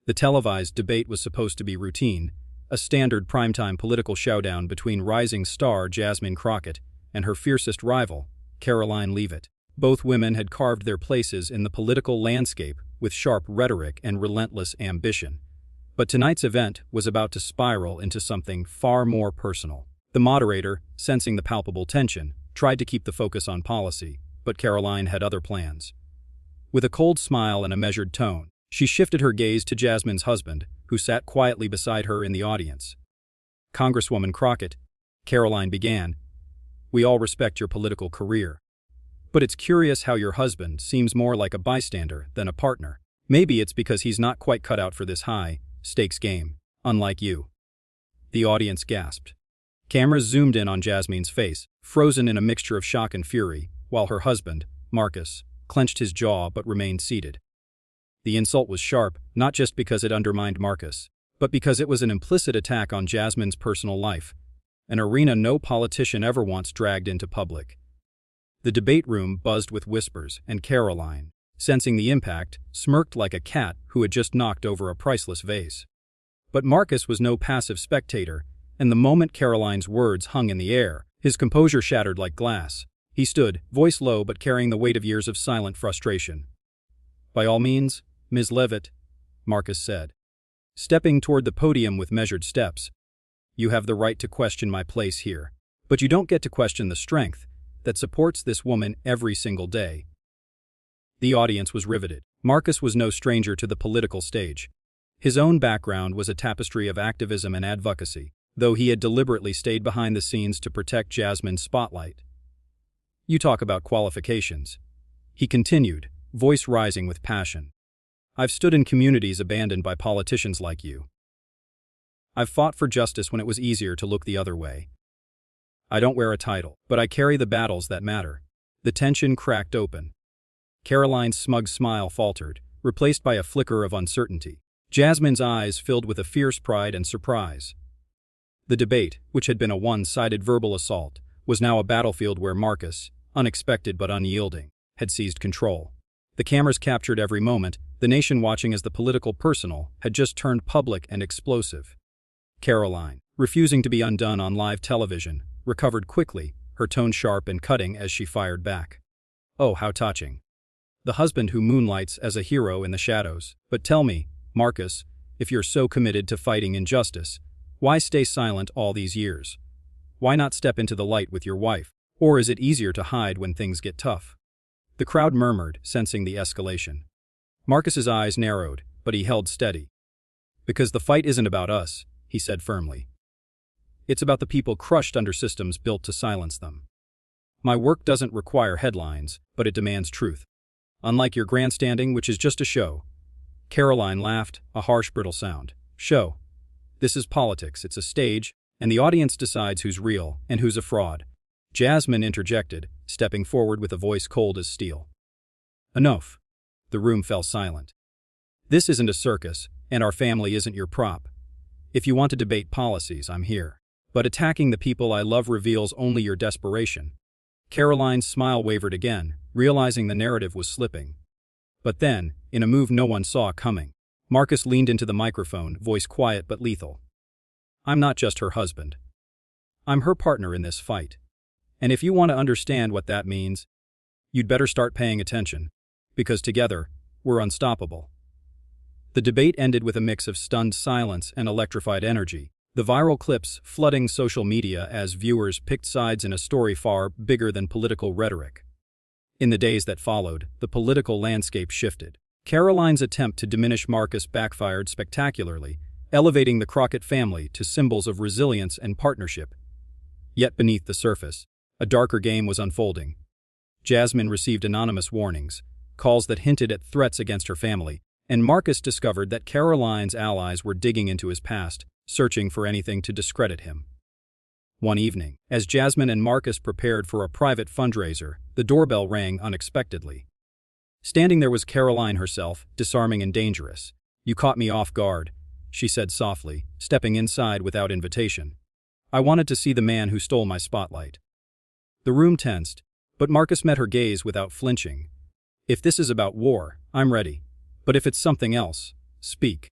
The televised debate was supposed to be routine, a standard primetime political showdown between rising star Jasmine Crockett and her fiercest rival, Karoline Leavitt. Both women had carved their places in the political landscape with sharp rhetoric and relentless ambition. But tonight's event was about to spiral into something far more personal. The moderator, sensing the palpable tension, tried to keep the focus on policy, but Karoline had other plans. With a cold smile and a measured tone, she shifted her gaze to Jasmine's husband, who sat quietly beside her in the audience. "Congresswoman Crockett," Karoline began, "we all respect your political career. But it's curious how your husband seems more like a bystander than a partner. Maybe it's because he's not quite cut out for this high-stakes game, unlike you." The audience gasped. Cameras zoomed in on Jasmine's face, frozen in a mixture of shock and fury, while her husband, Marcus, clenched his jaw but remained seated. The insult was sharp, not just because it undermined Marcus, but because it was an implicit attack on Jasmine's personal life, an arena no politician ever wants dragged into public. The debate room buzzed with whispers, and Karoline, sensing the impact, smirked like a cat who had just knocked over a priceless vase. But Marcus was no passive spectator, and the moment Karoline's words hung in the air, his composure shattered like glass. He stood, voice low but carrying the weight of years of silent frustration. "By all means, Ms. Leavitt," Marcus said, stepping toward the podium with measured steps. "You have the right to question my place here, but you don't get to question the strength that supports this woman every single day." The audience was riveted. Marcus was no stranger to the political stage. His own background was a tapestry of activism and advocacy, though he had deliberately stayed behind the scenes to protect Jasmine's spotlight. "You talk about qualifications," he continued, voice rising with passion. "I've stood in communities abandoned by politicians like you. I've fought for justice when it was easier to look the other way. I don't wear a title, but I carry the battles that matter." The tension cracked open. Karoline's smug smile faltered, replaced by a flicker of uncertainty. Jasmine's eyes filled with a fierce pride and surprise. The debate, which had been a one-sided verbal assault, was now a battlefield where Marcus, unexpected but unyielding, had seized control. The cameras captured every moment, the nation watching as the political personal had just turned public and explosive. Karoline, refusing to be undone on live television, recovered quickly, her tone sharp and cutting as she fired back. "Oh, how touching. The husband who moonlights as a hero in the shadows. But tell me, Marcus, if you're so committed to fighting injustice, why stay silent all these years? Why not step into the light with your wife? Or is it easier to hide when things get tough?" The crowd murmured, sensing the escalation. Marcus's eyes narrowed, but he held steady. "Because the fight isn't about us," he said firmly. "It's about the people crushed under systems built to silence them. My work doesn't require headlines, but it demands truth. Unlike your grandstanding, which is just a show." Karoline laughed, a harsh, brittle sound. "Show. This is politics, it's a stage, and the audience decides who's real and who's a fraud." Jasmine interjected, stepping forward with a voice cold as steel. "Enough." The room fell silent. "This isn't a circus, and our family isn't your prop. If you want to debate policies, I'm here. But attacking the people I love reveals only your desperation." Karoline's smile wavered again, realizing the narrative was slipping. But then, in a move no one saw coming, Marcus leaned into the microphone, voice quiet but lethal. "I'm not just her husband. I'm her partner in this fight. And if you want to understand what that means, you'd better start paying attention, because together, we're unstoppable." The debate ended with a mix of stunned silence and electrified energy, the viral clips flooding social media as viewers picked sides in a story far bigger than political rhetoric. In the days that followed, the political landscape shifted. Karoline's attempt to diminish Marcus backfired spectacularly, elevating the Crockett family to symbols of resilience and partnership. Yet beneath the surface, a darker game was unfolding. Jasmine received anonymous warnings, calls that hinted at threats against her family, and Marcus discovered that Karoline's allies were digging into his past, searching for anything to discredit him. One evening, as Jasmine and Marcus prepared for a private fundraiser, the doorbell rang unexpectedly. Standing there was Karoline herself, disarming and dangerous. "You caught me off guard," she said softly, stepping inside without invitation. "I wanted to see the man who stole my spotlight." The room tensed, but Marcus met her gaze without flinching. "If this is about war, I'm ready. But if it's something else, speak."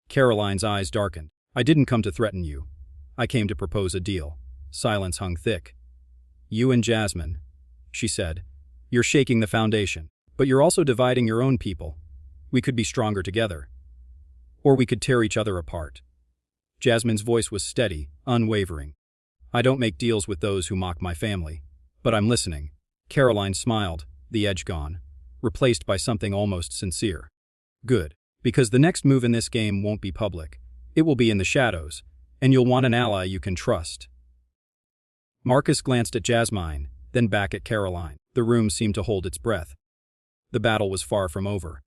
Caroline's eyes darkened. I didn't come to threaten you. I came to propose a deal. Silence hung thick. You and Jasmine, she said. You're shaking the foundation. But you're also dividing your own people. We could be stronger together. Or we could tear each other apart. Jasmine's voice was steady, unwavering. I don't make deals with those who mock my family. But I'm listening. Caroline smiled, the edge gone, replaced by something almost sincere. Good. Because the next move in this game won't be public. It will be in the shadows, and you'll want an ally you can trust. Marcus glanced at Jasmine, then back at Caroline. The room seemed to hold its breath. The battle was far from over.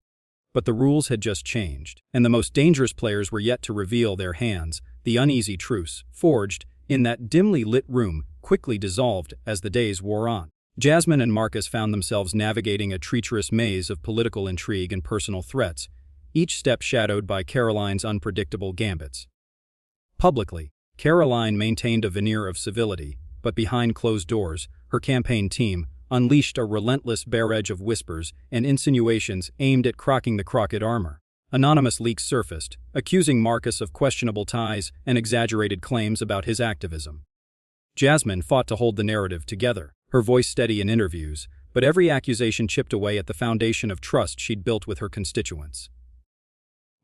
But the rules had just changed, and the most dangerous players were yet to reveal their hands. The uneasy truce, forged in that dimly lit room, quickly dissolved as the days wore on. Jasmine and Marcus found themselves navigating a treacherous maze of political intrigue and personal threats, each step shadowed by Caroline's unpredictable gambits. Publicly, Caroline maintained a veneer of civility, but behind closed doors, her campaign team unleashed a relentless barrage of whispers and insinuations aimed at cracking the Crockett armor. Anonymous leaks surfaced, accusing Marcus of questionable ties and exaggerated claims about his activism. Jasmine fought to hold the narrative together, her voice steady in interviews, but every accusation chipped away at the foundation of trust she'd built with her constituents.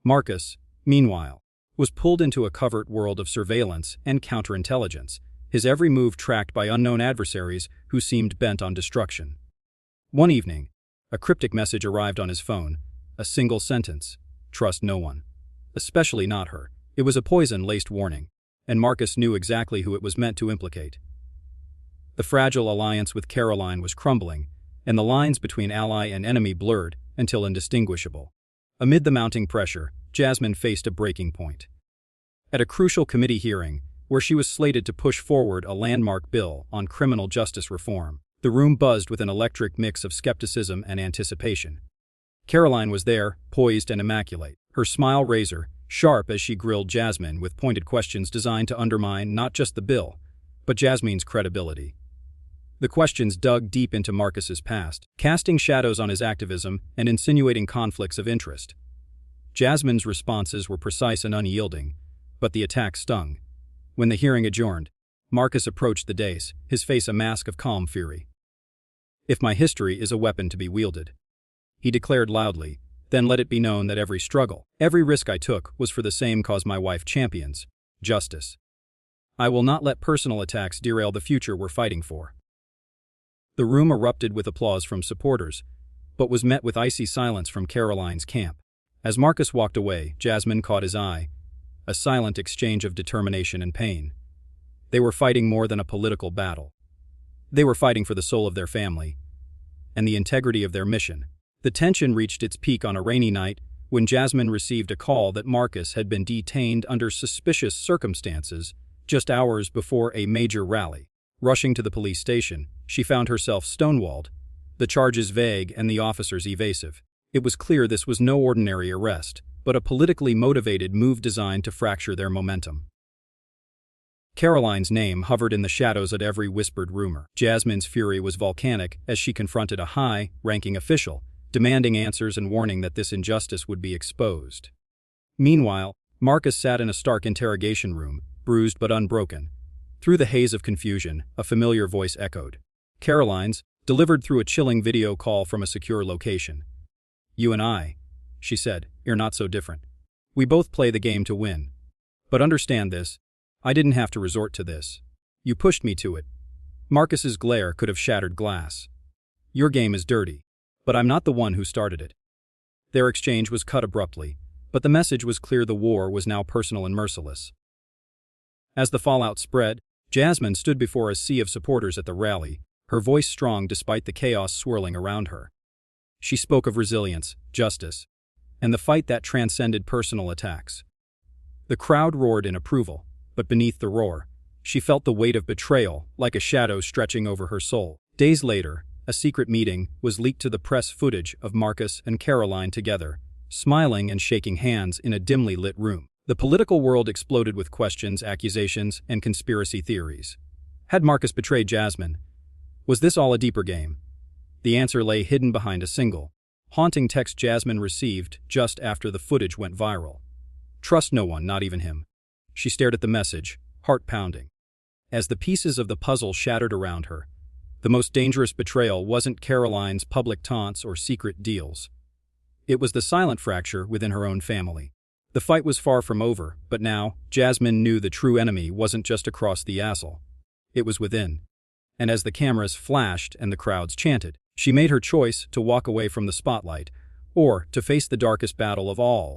Marcus, meanwhile, was pulled into a covert world of surveillance and counterintelligence, his every move tracked by unknown adversaries who seemed bent on destruction. One evening, a cryptic message arrived on his phone, a single sentence: trust no one. Especially not her. It was a poison-laced warning, and Marcus knew exactly who it was meant to implicate. The fragile alliance with Caroline was crumbling, and the lines between ally and enemy blurred until indistinguishable. Amid the mounting pressure, Jasmine faced a breaking point. At a crucial committee hearing, where she was slated to push forward a landmark bill on criminal justice reform, the room buzzed with an electric mix of skepticism and anticipation. Caroline was there, poised and immaculate, her smile razor sharp as she grilled Jasmine with pointed questions designed to undermine not just the bill, but Jasmine's credibility. The questions dug deep into Marcus's past, casting shadows on his activism and insinuating conflicts of interest. Jasmine's responses were precise and unyielding, but the attack stung. When the hearing adjourned, Marcus approached the dais, his face a mask of calm fury. If my history is a weapon to be wielded, he declared loudly, then let it be known that every struggle, every risk I took was for the same cause my wife champions: justice. I will not let personal attacks derail the future we're fighting for. The room erupted with applause from supporters, but was met with icy silence from Caroline's camp. As Marcus walked away, Jasmine caught his eye, a silent exchange of determination and pain. They were fighting more than a political battle. They were fighting for the soul of their family and the integrity of their mission. The tension reached its peak on a rainy night when Jasmine received a call that Marcus had been detained under suspicious circumstances just hours before a major rally. Rushing to the police station, she found herself stonewalled, the charges vague and the officers evasive. It was clear this was no ordinary arrest, but a politically motivated move designed to fracture their momentum. Caroline's name hovered in the shadows at every whispered rumor. Jasmine's fury was volcanic as she confronted a high-ranking official, demanding answers and warning that this injustice would be exposed. Meanwhile, Marcus sat in a stark interrogation room, bruised but unbroken. Through the haze of confusion, a familiar voice echoed. Caroline's, delivered through a chilling video call from a secure location. You and I, she said, are not so different. We both play the game to win. But understand this, I didn't have to resort to this. You pushed me to it. Marcus's glare could have shattered glass. Your game is dirty, but I'm not the one who started it. Their exchange was cut abruptly, but the message was clear: the war was now personal and merciless. As the fallout spread, Jasmine stood before a sea of supporters at the rally, her voice strong despite the chaos swirling around her. She spoke of resilience, justice, and the fight that transcended personal attacks. The crowd roared in approval, but beneath the roar, she felt the weight of betrayal like a shadow stretching over her soul. Days later, a secret meeting was leaked to the press, footage of Marcus and Caroline together, smiling and shaking hands in a dimly lit room. The political world exploded with questions, accusations, and conspiracy theories. Had Marcus betrayed Jasmine? Was this all a deeper game? The answer lay hidden behind a single, haunting text Jasmine received just after the footage went viral. Trust no one, not even him. She stared at the message, heart pounding. As the pieces of the puzzle shattered around her, the most dangerous betrayal wasn't Karoline's public taunts or secret deals. It was the silent fracture within her own family. The fight was far from over, but now, Jasmine knew the true enemy wasn't just across the astle. It was within. And as the cameras flashed and the crowds chanted, she made her choice to walk away from the spotlight, or to face the darkest battle of all.